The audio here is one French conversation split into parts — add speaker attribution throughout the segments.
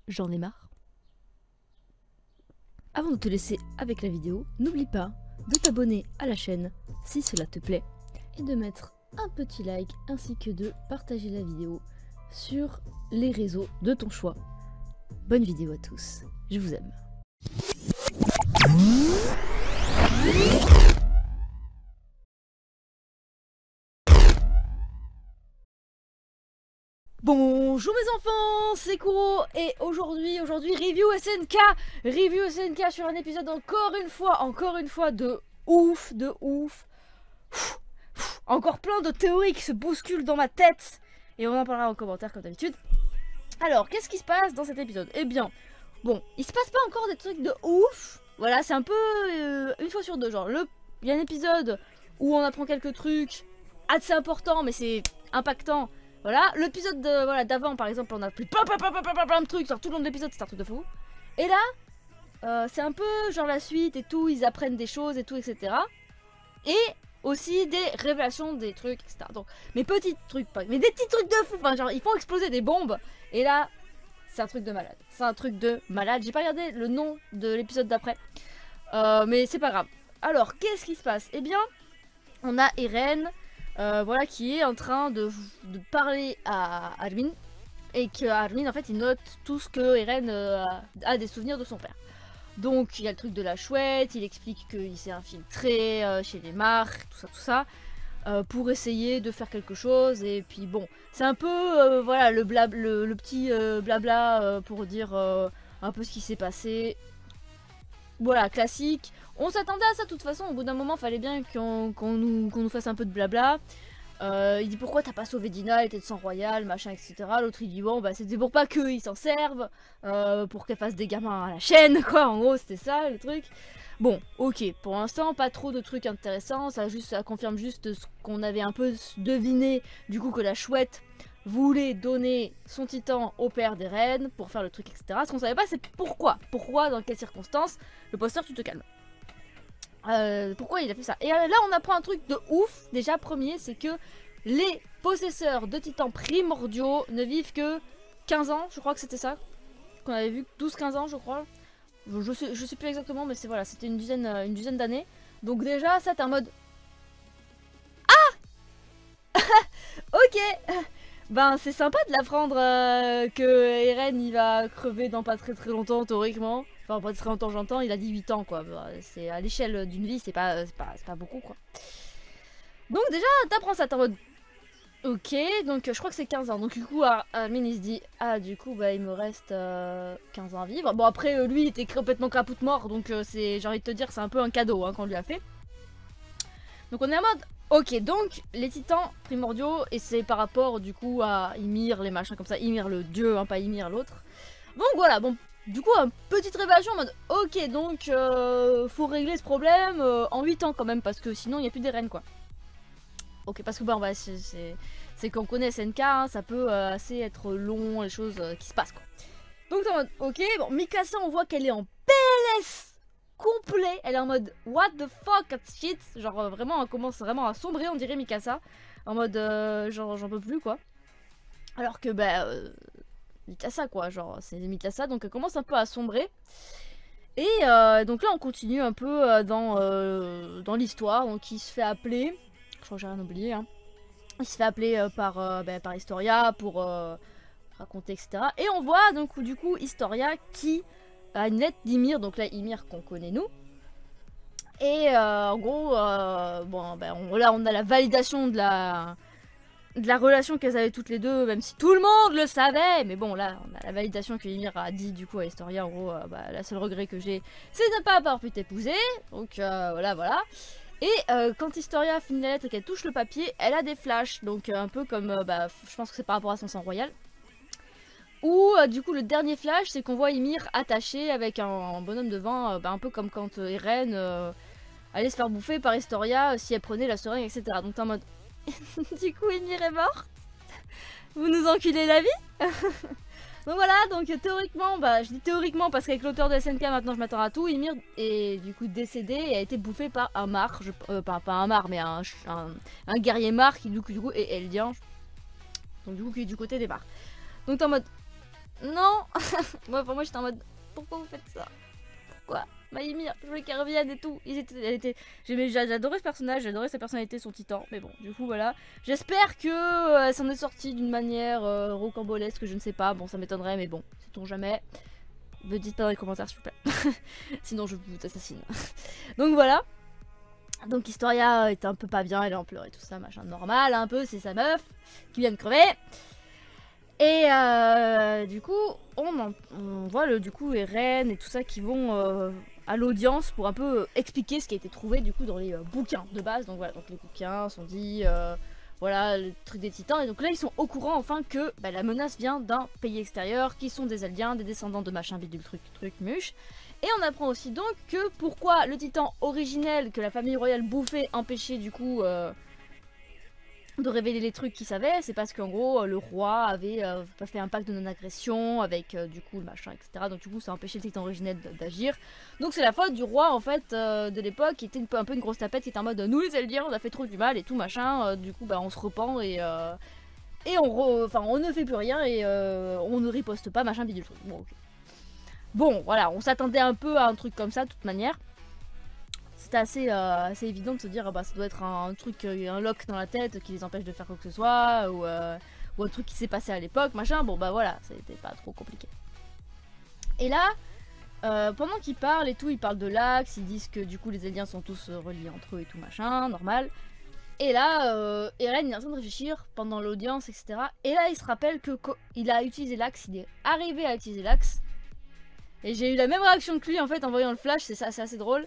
Speaker 1: j'en ai marre. Avant de te laisser avec la vidéo, n'oublie pas de t'abonner à la chaîne si cela te plaît et de mettre un petit like ainsi que de partager la vidéo sur les réseaux de ton choix. Bonne vidéo à tous, je vous aime. Bonjour mes enfants, c'est Kuro et aujourd'hui review SNK sur un épisode encore une fois de ouf. Encore plein de théories qui se bousculent dans ma tête et on en parlera en commentaire comme d'habitude. Alors, qu'est-ce qui se passe dans cet épisode? Eh bien, bon, il se passe pas encore des trucs de ouf. Voilà, c'est un peu une fois sur deux, genre il y a un épisode où on apprend quelques trucs assez importants mais c'est impactant. Voilà, l'épisode d'avant par exemple, on a plus plein de trucs, genre tout le long de l'épisode c'est un truc de fou. Et là, c'est un peu genre la suite et tout, ils apprennent des choses et tout, etc. Et aussi des révélations, des trucs, etc. Donc, mais petits trucs, mais des petits trucs de fou, enfin genre ils font exploser des bombes. Et là, c'est un truc de malade, J'ai pas regardé le nom de l'épisode d'après, mais c'est pas grave. Alors, qu'est-ce qui se passe? Eh bien, on a Eren... voilà, qui est en train de parler à Armin et que Armin en fait il note tout ce que Eren a des souvenirs de son père. Donc il y a le truc de la chouette, il explique qu'il s'est infiltré chez les marques, tout ça, pour essayer de faire quelque chose. Et puis bon, c'est un peu voilà le petit blabla pour dire un peu ce qui s'est passé. Voilà, classique. On s'attendait à ça de toute façon, au bout d'un moment, fallait bien qu'on nous fasse un peu de blabla. Il dit pourquoi t'as pas sauvé Dina, elle était de sang royal, machin, etc. L'autre il dit bon, bah c'était pour pas qu'ils s'en servent, pour qu'elle fasse des gamins à la chaîne, quoi, en gros, c'était ça le truc. Bon, ok, pour l'instant, pas trop de trucs intéressants, ça confirme juste ce qu'on avait un peu deviné, du coup, que la chouette voulait donner son titan au père d'Eren pour faire le truc, etc. Ce qu'on savait pas, c'est pourquoi, dans quelles circonstances. Le poster, tu te calmes. Pourquoi il a fait ça? Et là, on apprend un truc de ouf. Déjà, premier, c'est que les possesseurs de titans primordiaux ne vivent que 15 ans. Je crois que c'était ça qu'on avait vu, 12-15 ans, je crois. Je sais plus exactement, mais c'est voilà, c'était une dizaine d'années. Donc déjà, ça, t'es en mode... Ah ok. Ben, c'est sympa de l'apprendre que Eren, il va crever dans pas très longtemps, théoriquement. Enfin, pas très longtemps, j'entends, il a 18 ans, quoi. C'est à l'échelle d'une vie, c'est pas beaucoup, quoi. Donc déjà, t'apprends ça, t'es en mode... Ok, donc je crois que c'est 15 ans. Donc du coup, Armin, il se dit... Ah, du coup, bah, il me reste 15 ans à vivre. Bon, après, lui, il était complètement capoute mort, donc j'ai envie de te dire, c'est un peu un cadeau hein, qu'on lui a fait. Donc on est en mode... Ok, donc les titans primordiaux, et c'est par rapport du coup à Ymir, les machins comme ça, Ymir le dieu, hein, pas Ymir l'autre. Donc voilà, bon, du coup, une petite révélation en mode, ok, donc faut régler ce problème en 8 ans quand même, parce que sinon il n'y a plus d'Eren quoi. Ok, parce que bon, bah, c'est qu'on connaît SNK, hein, ça peut assez être long, les choses qui se passent quoi. Donc t'es en mode, ok, bon, Mikasa, on voit qu'elle est en PLS complet, elle est en mode what the fuck that shit, genre vraiment elle commence vraiment à sombrer, on dirait Mikasa, en mode genre j'en peux plus quoi. Alors que bah Mikasa quoi, genre c'est Mikasa, donc elle commence un peu à sombrer. Et donc là on continue un peu dans l'histoire, donc il se fait appeler, je crois que j'ai rien oublié, hein. Il se fait appeler par Historia pour raconter etc. Et on voit donc du coup Historia qui a une lettre d'Ymir, donc là Ymir qu'on connaît nous. Et en gros, bon, ben, là on a la validation de la relation qu'elles avaient toutes les deux, même si tout le monde le savait. Mais bon, là on a la validation que Ymir a dit du coup à Historia. En gros, bah, la seule regret que j'ai, c'est de ne pas avoir pu t'épouser. Donc voilà. Et quand Historia finit la lettre et qu'elle touche le papier, elle a des flashs. Donc un peu comme, bah, je pense que c'est par rapport à son sang royal. Ou du coup le dernier flash c'est qu'on voit Ymir attaché avec un bonhomme de vin, un peu comme quand Eren allait se faire bouffer par Historia si elle prenait la seringue etc. Donc t'es en mode du coup Ymir est morte. Vous nous enculez la vie. Donc voilà, donc théoriquement, bah je dis théoriquement parce qu'avec l'auteur de SNK maintenant je m'attends à tout, Ymir est du coup décédé et a été bouffé par un mar, pas un mar mais un guerrier mar qui du coup est eldien. Donc du coup qui est du côté des mars. Donc t'es en mode Non. Moi j'étais en mode, pourquoi vous faight ça? Pourquoi? Maïmir, je voulais qu'elle revienne et tout. J'adorais ce personnage, j'adorais sa personnalité, son titan. Mais bon, du coup, voilà. J'espère que elle s'en est sortie d'une manière rocambolesque, je ne sais pas. Bon, ça m'étonnerait, mais bon, sait-on jamais. Me dites pas dans les commentaires, s'il vous plaît. Sinon, je vous assassine. Donc voilà. Donc Historia est un peu pas bien, elle est en pleurs et tout ça, machin normal, un peu, c'est sa meuf qui vient de crever. Et du coup, on voit du coup Eren et tout ça qui vont à l'audience pour un peu expliquer ce qui a été trouvé du coup dans les bouquins de base. Donc voilà, donc les bouquins sont dit, voilà, le truc des titans. Et donc là, ils sont au courant enfin que la menace vient d'un pays extérieur, qui sont des Eldiens, des descendants de machin bidule truc muche. Et on apprend aussi donc que pourquoi le titan originel que la famille royale bouffait empêchait du coup de révéler les trucs qu'il savait, c'est parce qu'en gros le roi avait fait un pacte de non-agression avec du coup le machin, etc. Donc du coup ça a empêché le titan originel d'agir. Donc c'est la faute du roi en fait de l'époque qui était un peu une grosse tapette qui était en mode nous les Eldiens on a fait trop du mal et tout machin, du coup on se repent et on ne fait plus rien et on ne riposte pas machin bidule truc. Bon, okay. Bon voilà, on s'attendait un peu à un truc comme ça de toute manière. C'était assez évident de se dire bah ça doit être un truc, un lock dans la tête qui les empêche de faire quoi que ce soit, ou un truc qui s'est passé à l'époque, machin, bon bah voilà, c'était pas trop compliqué. Et là, pendant qu'ils parlent et tout, ils parlent de l'Axe, ils disent que du coup les Eldiens sont tous reliés entre eux et tout machin, normal. Et là, Eren est en train de réfléchir pendant l'audience, etc. Et là, il se rappelle que il a utilisé l'Axe, il est arrivé à utiliser l'Axe. Et j'ai eu la même réaction que lui en fait en voyant le flash, c'est assez drôle.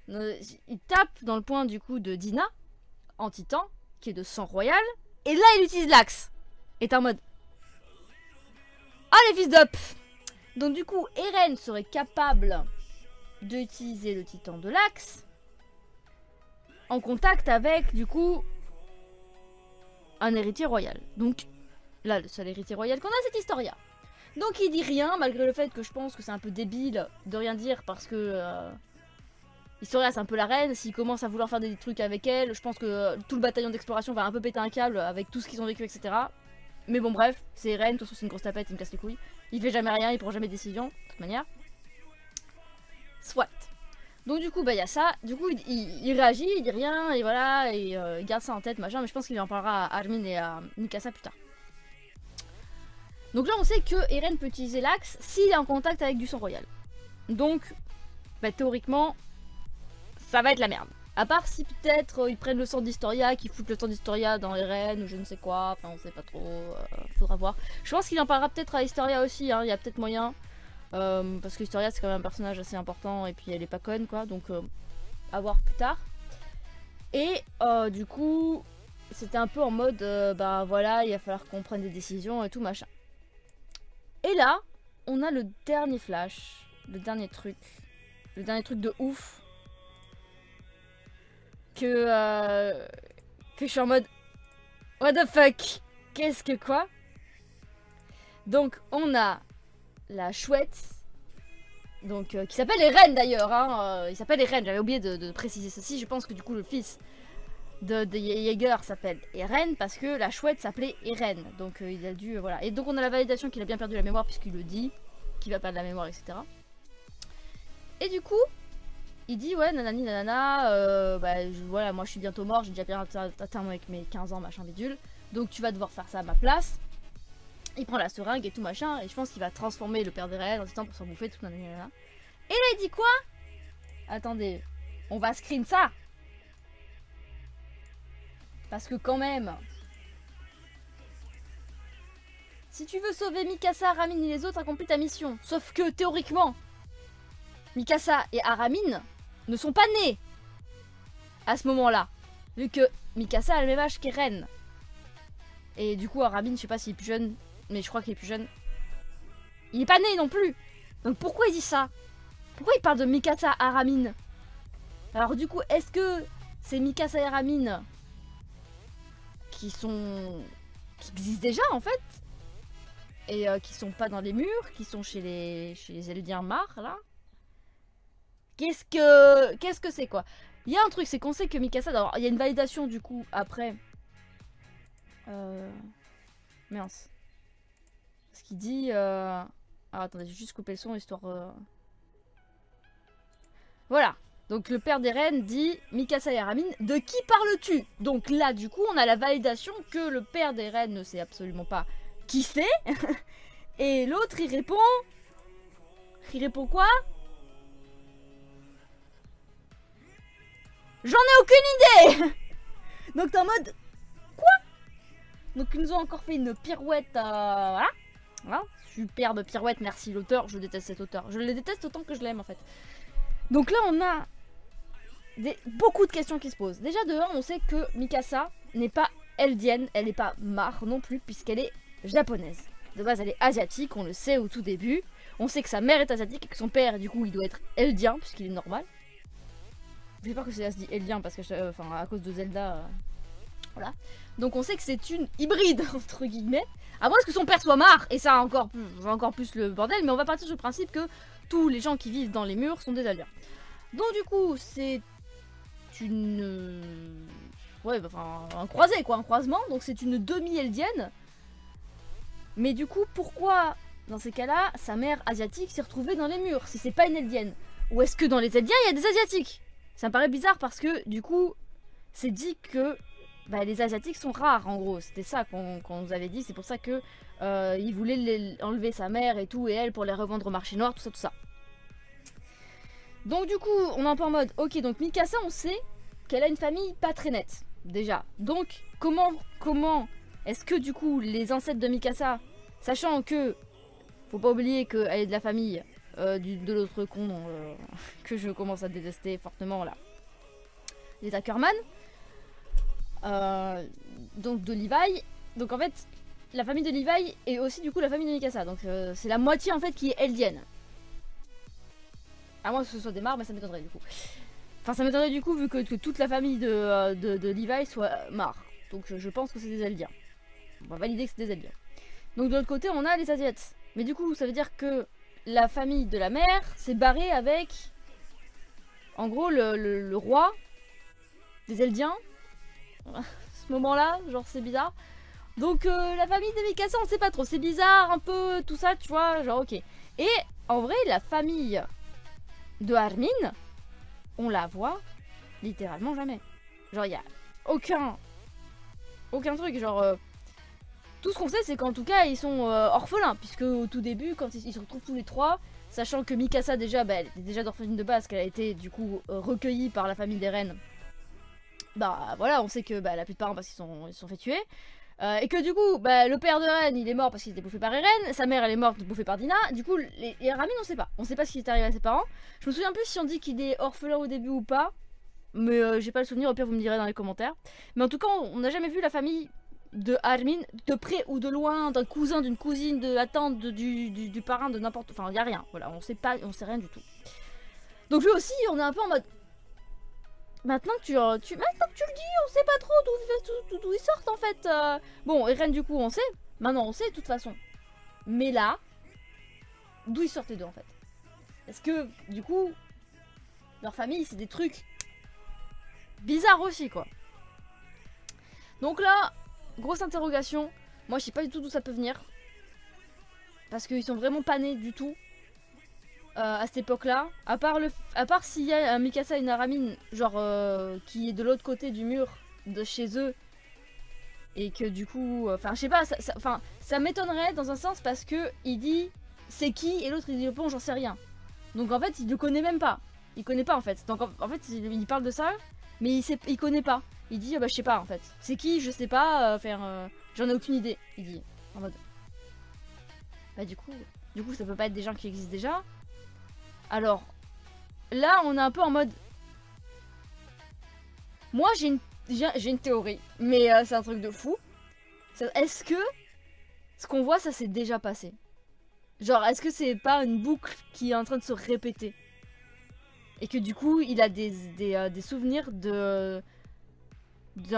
Speaker 1: Il tape dans le point du coup de Dina en titan qui est de sang royal et là il utilise l'axe et t'es en mode ah les fils d'up. Donc du coup Eren serait capable d'utiliser le titan de l'axe en contact avec du coup un héritier royal. Donc là le seul héritier royal qu'on a c'est Historia. Donc il dit rien malgré le fait que je pense que c'est un peu débile de rien dire parce que Historia c'est un peu la reine, s'il commence à vouloir faire des trucs avec elle, je pense que tout le bataillon d'exploration va un peu péter un câble avec tout ce qu'ils ont vécu, etc. Mais bon bref, c'est Eren, de toute façon c'est une grosse tapette, il me casse les couilles. Il fait jamais rien, il prend jamais de décision, de toute manière. Soit. Donc du coup bah il y a ça, du coup il réagit, il dit rien, et voilà, et il garde ça en tête, machin, mais je pense qu'il en parlera à Armin et à Mikasa plus tard. Donc là on sait que Eren peut utiliser l'axe s'il est en contact avec du sang royal. Donc, bah théoriquement, ça va être la merde. À part si peut-être ils prennent le sang d'Historia, qu'ils foutent le sang d'Historia dans Eren ou je ne sais quoi, enfin on sait pas trop, faudra voir. Je pense qu'il en parlera peut-être à Historia aussi, hein, il y a peut-être moyen. Parce que Historia c'est quand même un personnage assez important et puis elle est pas conne quoi, donc à voir plus tard. Et du coup, c'était un peu en mode, bah voilà, il va falloir qu'on prenne des décisions et tout machin. Et là, on a le dernier flash, le dernier truc de ouf. Que je suis en mode what the fuck, qu'est-ce que quoi. Donc on a la chouette, donc qui s'appelle Eren d'ailleurs, hein, il s'appelle Eren, j'avais oublié de préciser ceci. Je pense que du coup le fils de Jaeger s'appelle Eren parce que la chouette s'appelait Eren, donc il a dû voilà. Et donc on a la validation qu'il a bien perdu la mémoire puisqu'il le dit, qu'il va perdre la mémoire, etc. Et du coup il dit ouais nanani nanana, voilà moi je suis bientôt mort, j'ai déjà bien atteint avec mes 15 ans machin bidule, donc tu vas devoir faire ça à ma place. Il prend la seringue et tout machin, et je pense qu'il va transformer le père d'Eren en titan pour s'en bouffer tout nanani nanana. Et là il dit quoi? Attendez, on va screen ça parce que quand même, si tu veux sauver Mikasa, Aramin et les autres, accomplis ta mission. Sauf que théoriquement Mikasa et Aramin ne sont pas nés à ce moment-là, vu que Mikasa a le même âge qu'Eren. Et du coup Aramin, je sais pas s'il est plus jeune, mais je crois qu'il est plus jeune. Il est pas né non plus. Donc pourquoi il dit ça? Pourquoi il parle de Mikasa et Aramin? Alors du coup, est-ce que c'est Mikasa et Aramin qui existent déjà en fait, et qui sont pas dans les murs, qui sont chez les Eldiens Mar là? Qu'est-ce que c'est quoi? Il y a un truc, c'est qu'on sait que Mikasa, alors il y a une validation du coup après. Mince. qu'il dit... Ah, attendez, je vais juste couper le son histoire... Voilà. Donc le père d'Eren dit Mikasa et Aramin, de qui parles-tu? Donc là du coup on a la validation que le père d'Eren ne sait absolument pas qui c'est. Et l'autre il répond... Il répond quoi? J'en ai aucune idée. Donc t'es en mode... Quoi? Donc ils nous ont encore fait une pirouette, voilà. Voilà. Superbe pirouette, merci l'auteur, je déteste cet auteur. Je le déteste autant que je l'aime en fait. Donc là on a beaucoup de questions qui se posent. Déjà de 1, on sait que Mikasa n'est pas eldienne, elle n'est pas Mar non plus, puisqu'elle est japonaise. De base elle est asiatique, on le sait au tout début. On sait que sa mère est asiatique et que son père du coup il doit être eldien, puisqu'il est normal. Je sais pas que ça se dit eldien parce que, enfin à cause de Zelda, voilà. Donc on sait que c'est une hybride entre guillemets. À moins que son père soit Mar, et ça encore plus le bordel, mais on va partir du principe que tous les gens qui vivent dans les murs sont des aliens. Donc du coup c'est une... Ouais, enfin un croisé quoi, un croisement, donc c'est une demi-eldienne. Mais du coup pourquoi dans ces cas-là sa mère asiatique s'est retrouvée dans les murs si c'est pas une eldienne? Ou est-ce que dans les eldiens il y a des asiatiques? Ça me paraît bizarre parce que du coup c'est dit que bah, les asiatiques sont rares en gros, c'était ça qu'on nous avait dit, c'est pour ça que il voulait enlever sa mère et tout et elle pour les revendre au marché noir, tout ça. Donc du coup on est un peu en mode, ok donc Mikasa on sait qu'elle a une famille pas très nette déjà, donc comment est-ce que du coup les ancêtres de Mikasa, sachant que faut pas oublier qu'elle est de la famille de l'autre con que je commence à détester fortement là, les Ackerman, donc de Levi, donc en fait la famille de Levi est aussi du coup la famille de Mikasa, donc c'est la moitié en fait qui est eldienne. À moins que ce soit des Mar, mais ça m'étonnerait du coup. Enfin ça m'étonnerait du coup vu que toute la famille de Levi soit Mar. Donc je pense que c'est des Eldiens. On va valider que c'est des Eldiens. Donc de l'autre côté on a les Asiates. Mais du coup ça veut dire que la famille de la mère s'est barrée avec... En gros le roi des Eldiens. À ce moment là, genre c'est bizarre. Donc la famille de Mikasa on sait pas trop. C'est bizarre un peu tout ça tu vois, genre ok. Et en vrai la famille... de Armin, on la voit littéralement jamais. Genre il y a aucun truc, genre tout ce qu'on sait c'est qu'en tout cas ils sont orphelins, puisque au tout début quand ils se retrouvent tous les trois, sachant que Mikasa déjà elle était déjà d'orpheline de base, qu'elle a été du coup recueillie par la famille d'Eren. Bah voilà, on sait que elle a plus de parents parce qu'ils sont fait tuer. Et que du coup, le père de Eren il est mort parce qu'il était bouffé par Eren, sa mère elle est morte bouffée par Dina, du coup les Ramin on sait pas ce qui est arrivé à ses parents. Je me souviens plus si on dit qu'il est orphelin au début ou pas, mais j'ai pas le souvenir, au pire vous me direz dans les commentaires. Mais en tout cas on n'a jamais vu la famille de Armin de près ou de loin, d'un cousin, d'une cousine, de la tante, du parrain, de n'importe... Enfin y a rien, voilà, on sait rien du tout. Donc lui aussi on est un peu en mode... Maintenant que tu le dis, on sait pas trop d'où ils sortent en fait. Bon, Eren du coup on sait, maintenant on sait de toute façon. Mais là, d'où ils sortent les deux en fait? Est-ce que du coup, leur famille c'est des trucs bizarres aussi quoi? Donc là, grosse interrogation. Moi je sais pas du tout d'où ça peut venir. Parce qu'ils sont vraiment pas nés du tout. À cette époque là, à part s'il y a un Mikasa et une Aramin genre qui est de l'autre côté du mur de chez eux et que du coup, enfin je sais pas, ça m'étonnerait dans un sens parce que il dit c'est qui et l'autre il dit bon j'en sais rien, donc en fait il le connaît même pas, il connaît pas en fait, donc en fait il parle de ça mais il connaît pas, il dit bah je sais pas en fait, c'est qui je sais pas, j'en ai aucune idée, il dit en mode bah du coup ça peut pas être des gens qui existent déjà. Alors, là, on est un peu en mode... Moi, j'ai une théorie, mais c'est un truc de fou. Est-ce que ce qu'on voit, ça s'est déjà passé? Genre, est-ce que c'est pas une boucle qui est en train de se répéter? Et que du coup, il a des souvenirs d'un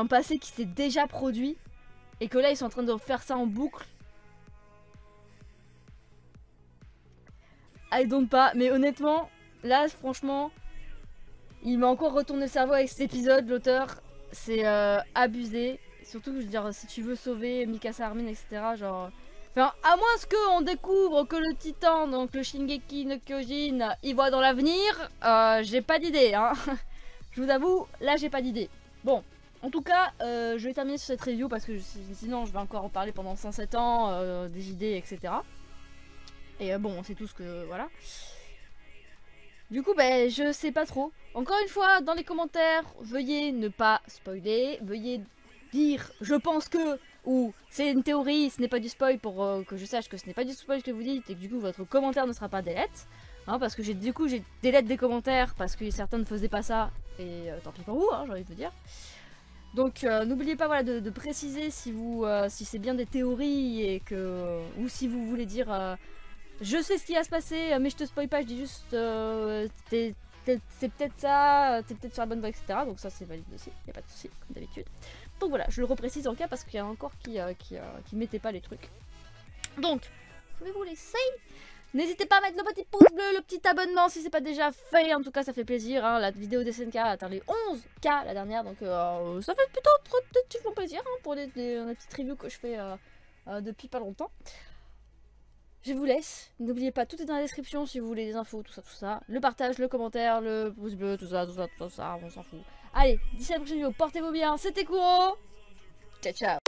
Speaker 1: passé qui s'est déjà produit. Et que là, ils sont en train de faire ça en boucle. I don't pas, mais honnêtement, là franchement, il m'a encore retourné le cerveau avec cet épisode, l'auteur, c'est abusé. Surtout, je veux dire, si tu veux sauver Mikasa, Armin, etc., genre, Enfin, à moins qu'on découvre que le titan, donc le Shingeki no Kyojin, il voit dans l'avenir, j'ai pas d'idée, hein. Je vous avoue, là j'ai pas d'idée. Bon, en tout cas, je vais terminer sur cette review parce que sinon je vais encore en parler pendant 107 ans, des idées, etc. Et bon, c'est tout ce que... voilà. Du coup, ben, je sais pas trop. Encore une fois, dans les commentaires, veuillez ne pas spoiler, veuillez dire « je pense que » ou « c'est une théorie, ce n'est pas du spoil » pour que je sache que ce n'est pas du spoil que vous dites et que du coup votre commentaire ne sera pas delete. Hein, parce que du coup j'ai delete des commentaires parce que certains ne faisaient pas ça et tant pis pour vous, hein, j'ai envie de vous dire. Donc n'oubliez pas voilà, de préciser si, si c'est bien des théories et que, ou si vous voulez dire je sais ce qui va se passer mais je te spoil pas, je dis juste c'est peut-être ça, t'es peut-être sur la bonne voie, etc. Donc ça c'est valide aussi, y a pas de souci comme d'habitude. Donc voilà, je le reprécise en cas parce qu'il y a encore qui mettaient pas les trucs. Donc, je vais vous laisser. N'hésitez pas à mettre le petit pouce bleu, le petit abonnement si c'est pas déjà fait. En tout cas, ça fait plaisir. Hein. La vidéo des SNK a atteint les 11K la dernière. Donc, ça fait plutôt relativement plaisir hein, pour les petites reviews que je fais depuis pas longtemps. Je vous laisse. N'oubliez pas, tout est dans la description si vous voulez des infos, tout ça. Le partage, le commentaire, le pouce bleu, tout ça, on s'en fout. Allez, d'ici la prochaine vidéo, portez-vous bien. C'était Kuro. Ciao, ciao.